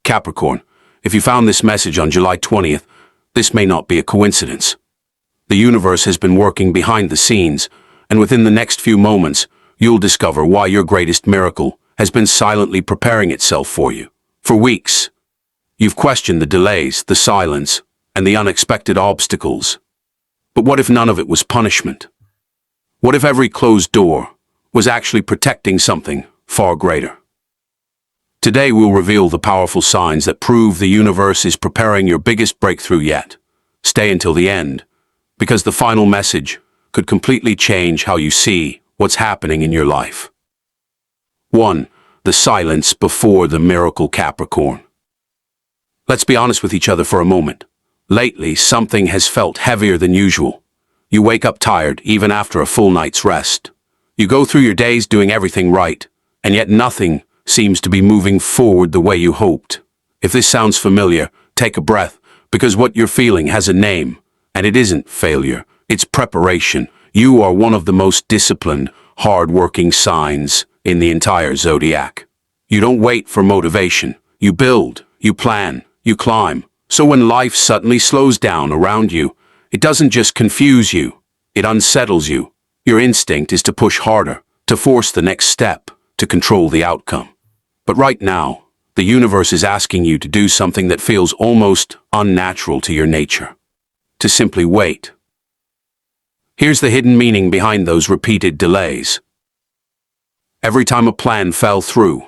Capricorn, if you found this message on July 20th, this may not be a coincidence. The universe has been working behind the scenes, and within the next few moments, you'll discover why your greatest miracle has been silently preparing itself for you. For weeks, you've questioned the delays, the silence, and the unexpected obstacles. But what if none of it was punishment? What if every closed door was actually protecting something far greater? Today we'll reveal the powerful signs that prove the universe is preparing your biggest breakthrough yet. Stay until the end, because the final message could completely change how you see what's happening in your life. 1. The silence before the miracle, Capricorn. Let's be honest with each other for a moment. Lately, something has felt heavier than usual. You wake up tired even after a full night's rest. You go through your days doing everything right, and yet nothing seems to be moving forward the way you hoped. If this sounds familiar, take a breath, because what you're feeling has a name, and it isn't failure, it's preparation. You are one of the most disciplined, hard-working signs in the entire Zodiac. You don't wait for motivation. You build, you plan, you climb. So when life suddenly slows down around you, it doesn't just confuse you, it unsettles you. Your instinct is to push harder, to force the next step, to control the outcome. But right now, the universe is asking you to do something that feels almost unnatural to your nature. To simply wait. Here's the hidden meaning behind those repeated delays. Every time a plan fell through,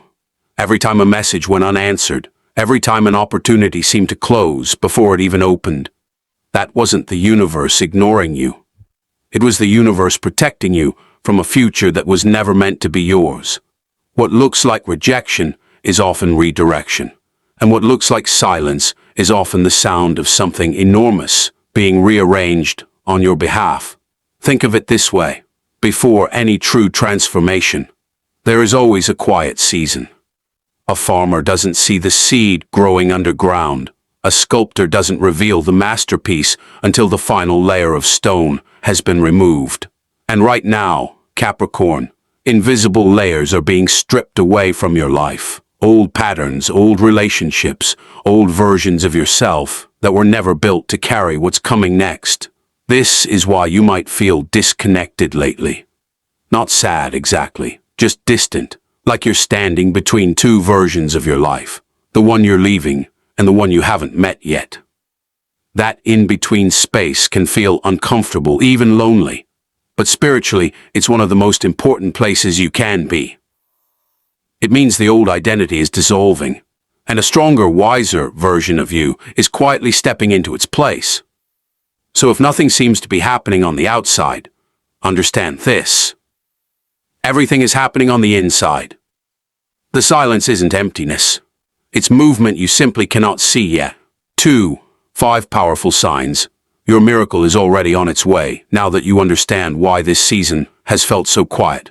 every time a message went unanswered, every time an opportunity seemed to close before it even opened, that wasn't the universe ignoring you. It was the universe protecting you from a future that was never meant to be yours. What looks like rejection is often redirection, and what looks like silence is often the sound of something enormous being rearranged on your behalf. Think of it this way: before any true transformation, there is always a quiet season. A farmer doesn't see the seed growing underground. A sculptor doesn't reveal the masterpiece until the final layer of stone has been removed. And right now, Capricorn, invisible layers are being stripped away from your life. Old patterns, old relationships, old versions of yourself that were never built to carry what's coming next. This is why you might feel disconnected lately. Not sad exactly, just distant, like you're standing between two versions of your life, the one you're leaving and the one you haven't met yet. That in-between space can feel uncomfortable, even lonely. But spiritually, it's one of the most important places you can be. It means the old identity is dissolving, and a stronger, wiser version of you is quietly stepping into its place. So if nothing seems to be happening on the outside, understand this: everything is happening on the inside. The silence isn't emptiness. It's movement you simply cannot see yet. 2. 5 powerful signs. Your miracle is already on its way, now that you understand why this season has felt so quiet.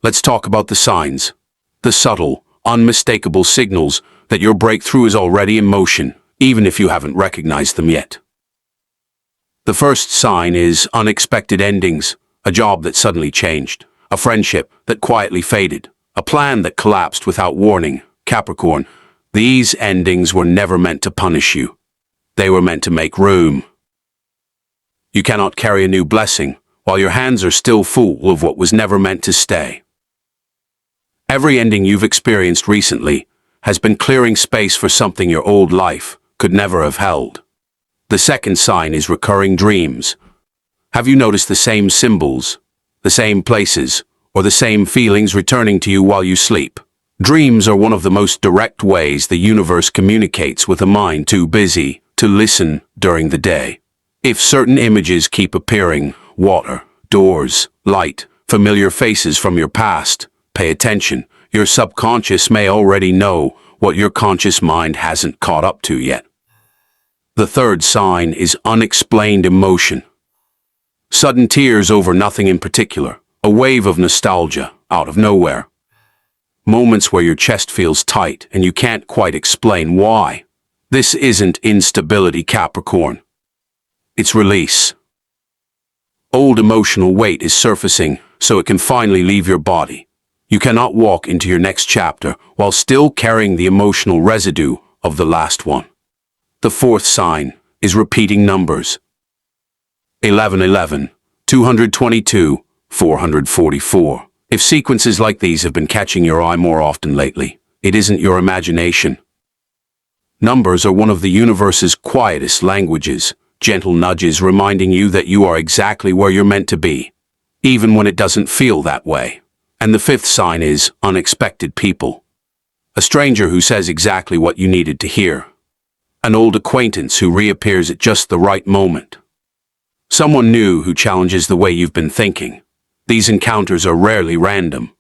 Let's talk about the signs. The subtle, unmistakable signals that your breakthrough is already in motion, even if you haven't recognized them yet. The first sign is unexpected endings. A job that suddenly changed. A friendship that quietly faded. A plan that collapsed without warning. Capricorn, these endings were never meant to punish you. They were meant to make room. You cannot carry a new blessing while your hands are still full of what was never meant to stay. Every ending you've experienced recently has been clearing space for something your old life could never have held. The second sign is recurring dreams. Have you noticed the same symbols, the same places, or the same feelings returning to you while you sleep? Dreams are one of the most direct ways the universe communicates with a mind too busy to listen during the day. If certain images keep appearing, water, doors, light, familiar faces from your past, pay attention. Your subconscious may already know what your conscious mind hasn't caught up to yet. The third sign is unexplained emotion. Sudden tears over nothing in particular, a wave of nostalgia out of nowhere. Moments where your chest feels tight and you can't quite explain why. This isn't instability, Capricorn. It's release. Old emotional weight is surfacing so it can finally leave your body. You cannot walk into your next chapter while still carrying the emotional residue of the last one. The fourth sign is repeating numbers. 1111, 222, 444. If sequences like these have been catching your eye more often lately, it isn't your imagination. Numbers are one of the universe's quietest languages, gentle nudges reminding you that you are exactly where you're meant to be, even when it doesn't feel that way. And the fifth sign is unexpected people. A stranger who says exactly what you needed to hear. An old acquaintance who reappears at just the right moment. Someone new who challenges the way you've been thinking. These encounters are rarely random.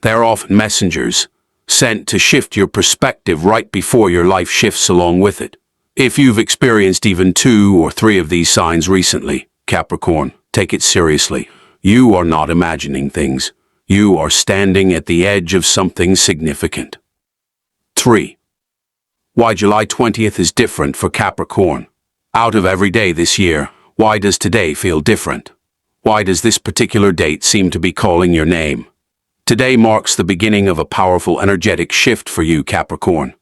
They're often messengers, sent to shift your perspective right before your life shifts along with it. If you've experienced even 2 or 3 of these signs recently, Capricorn, take it seriously. You are not imagining things. You are standing at the edge of something significant. 3. Why July 20th is different for Capricorn. Out of every day this year, why does today feel different? Why does this particular date seem to be calling your name? Today marks the beginning of a powerful energetic shift for you, Capricorn.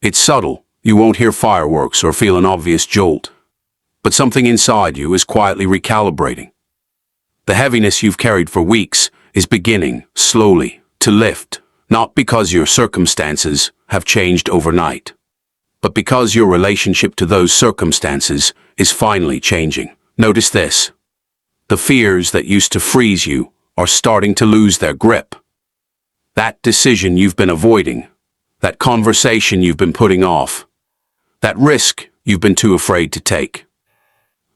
It's subtle. You won't hear fireworks or feel an obvious jolt. But something inside you is quietly recalibrating. The heaviness you've carried for weeks is beginning, slowly, to lift, not because your circumstances have changed overnight, but because your relationship to those circumstances is finally changing. Notice this. The fears that used to freeze you are starting to lose their grip. That decision you've been avoiding, that conversation you've been putting off, that risk you've been too afraid to take.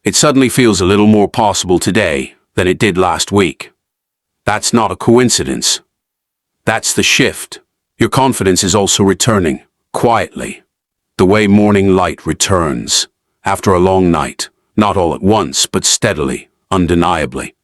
It suddenly feels a little more possible today than it did last week. That's not a coincidence. That's the shift. Your confidence is also returning, quietly. The way morning light returns, after a long night, not all at once, but steadily, undeniably.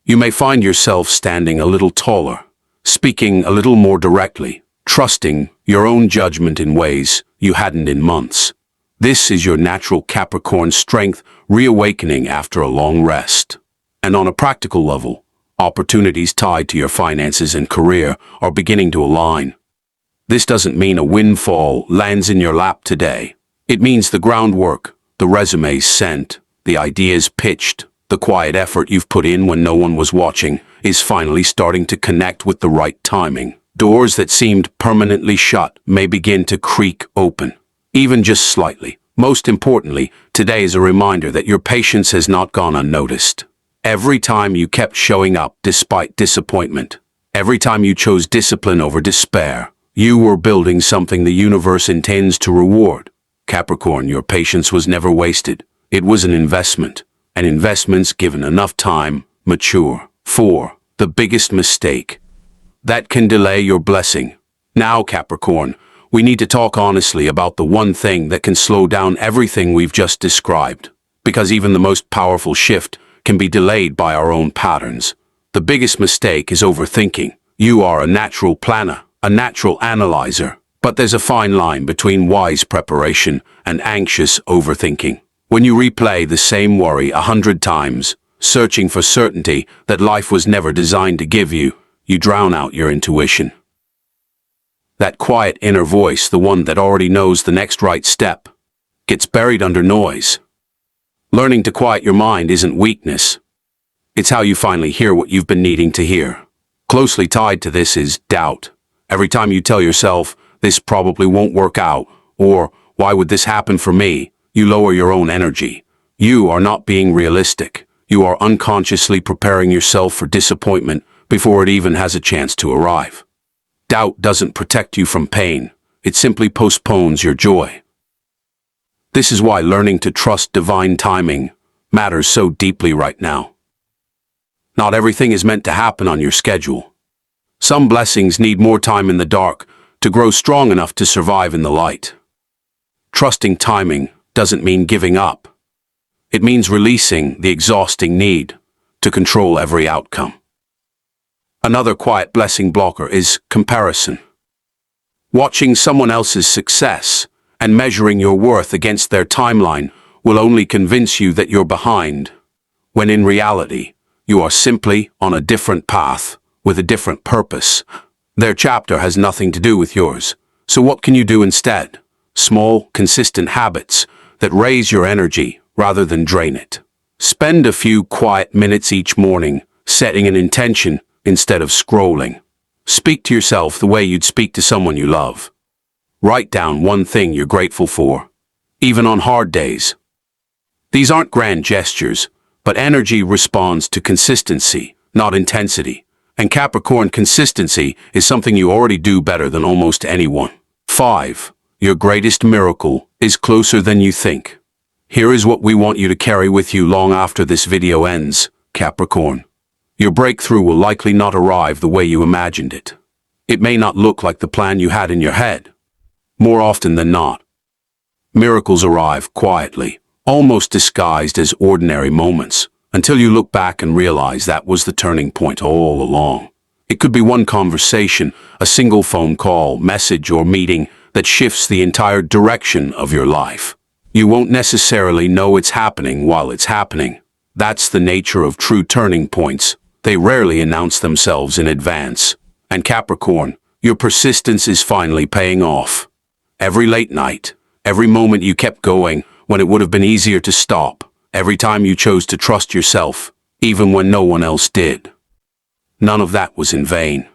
You may find yourself standing a little taller, speaking a little more directly, trusting your own judgment in ways you hadn't in months. This is your natural Capricorn strength reawakening after a long rest. And on a practical level, opportunities tied to your finances and career are beginning to align. This doesn't mean a windfall lands in your lap today. It means the groundwork, the resumes sent, the ideas pitched, the quiet effort you've put in when no one was watching is finally starting to connect with the right timing. Doors that seemed permanently shut may begin to creak open, even just slightly. Most importantly, today is a reminder that your patience has not gone unnoticed. Every time you kept showing up despite disappointment, every time you chose discipline over despair, you were building something the universe intends to reward. Capricorn, your patience was never wasted. It was an investment, and investments given enough time mature. 4. The biggest mistake that can delay your blessing. Now, Capricorn, we need to talk honestly about the one thing that can slow down everything we've just described, because even the most powerful shift can be delayed by our own patterns. The biggest mistake is overthinking. You are a natural planner, a natural analyzer, but there's a fine line between wise preparation and anxious overthinking. When you replay the same worry 100 times, searching for certainty that life was never designed to give you, you drown out your intuition. That quiet inner voice, the one that already knows the next right step, gets buried under noise. Learning to quiet your mind isn't weakness. It's how you finally hear what you've been needing to hear. Closely tied to this is doubt. Every time you tell yourself, this probably won't work out, or why would this happen for me, you lower your own energy. You are not being realistic. You are unconsciously preparing yourself for disappointment before it even has a chance to arrive. Doubt doesn't protect you from pain. It simply postpones your joy. This is why learning to trust divine timing matters so deeply right now. Not everything is meant to happen on your schedule. Some blessings need more time in the dark to grow strong enough to survive in the light. Trusting timing doesn't mean giving up. It means releasing the exhausting need to control every outcome. Another quiet blessing blocker is comparison. Watching someone else's success and measuring your worth against their timeline will only convince you that you're behind, when in reality, you are simply on a different path with a different purpose. Their chapter has nothing to do with yours. So what can you do instead? small, consistent habits that raise your energy rather than drain it. Spend a few quiet minutes each morning setting an intention instead of scrolling. Speak to yourself the way you'd speak to someone you love. Write down one thing you're grateful for, even on hard days. These aren't grand gestures, but energy responds to consistency, not intensity. And Capricorn, consistency is something you already do better than almost anyone. 5. Your greatest miracle is closer than you think. Here is what we want you to carry with you long after this video ends, Capricorn. Your breakthrough will likely not arrive the way you imagined it. It may not look like the plan you had in your head. More often than not, miracles arrive quietly, almost disguised as ordinary moments, until you look back and realize that was the turning point all along. It could be one conversation, a single phone call, message, or meeting that shifts the entire direction of your life. You won't necessarily know it's happening while it's happening. That's the nature of true turning points. They rarely announce themselves in advance. And Capricorn, your persistence is finally paying off. Every late night, every moment you kept going when it would have been easier to stop, every time you chose to trust yourself, even when no one else did. None of that was in vain.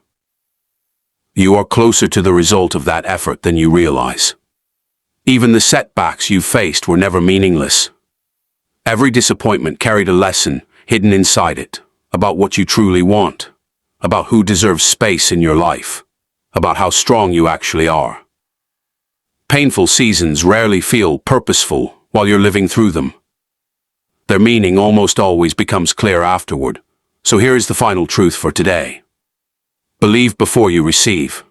You are closer to the result of that effort than you realize. Even the setbacks you faced were never meaningless. Every disappointment carried a lesson hidden inside it, about what you truly want, about who deserves space in your life, about how strong you actually are. Painful seasons rarely feel purposeful while you're living through them. Their meaning almost always becomes clear afterward. So here is the final truth for today. Believe before you receive.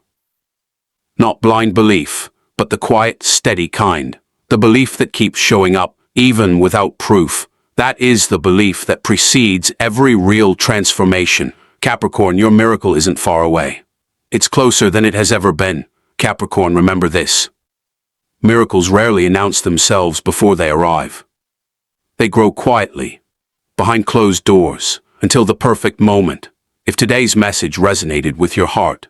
Not blind belief, but the quiet, steady kind. The belief that keeps showing up, even without proof. That is the belief that precedes every real transformation. Capricorn, your miracle isn't far away. It's closer than it has ever been. Capricorn, remember this. Miracles rarely announce themselves before they arrive. They grow quietly, behind closed doors, until the perfect moment. If today's message resonated with your heart,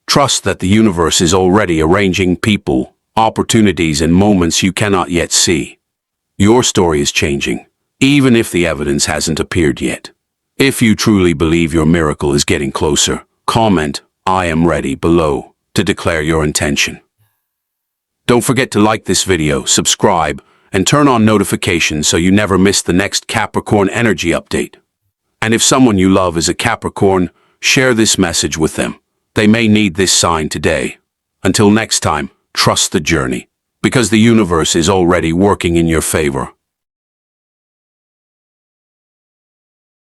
trust that the universe is already arranging people, opportunities, and moments you cannot yet see. Your story is changing, even if the evidence hasn't appeared yet. If you truly believe your miracle is getting closer, comment, "I am ready," below to declare your intention. Don't forget to like this video, subscribe, and turn on notifications so you never miss the next Capricorn energy update. And if someone you love is a Capricorn, share this message with them. They may need this sign today. Until next time, trust the journey, because the universe is already working in your favor.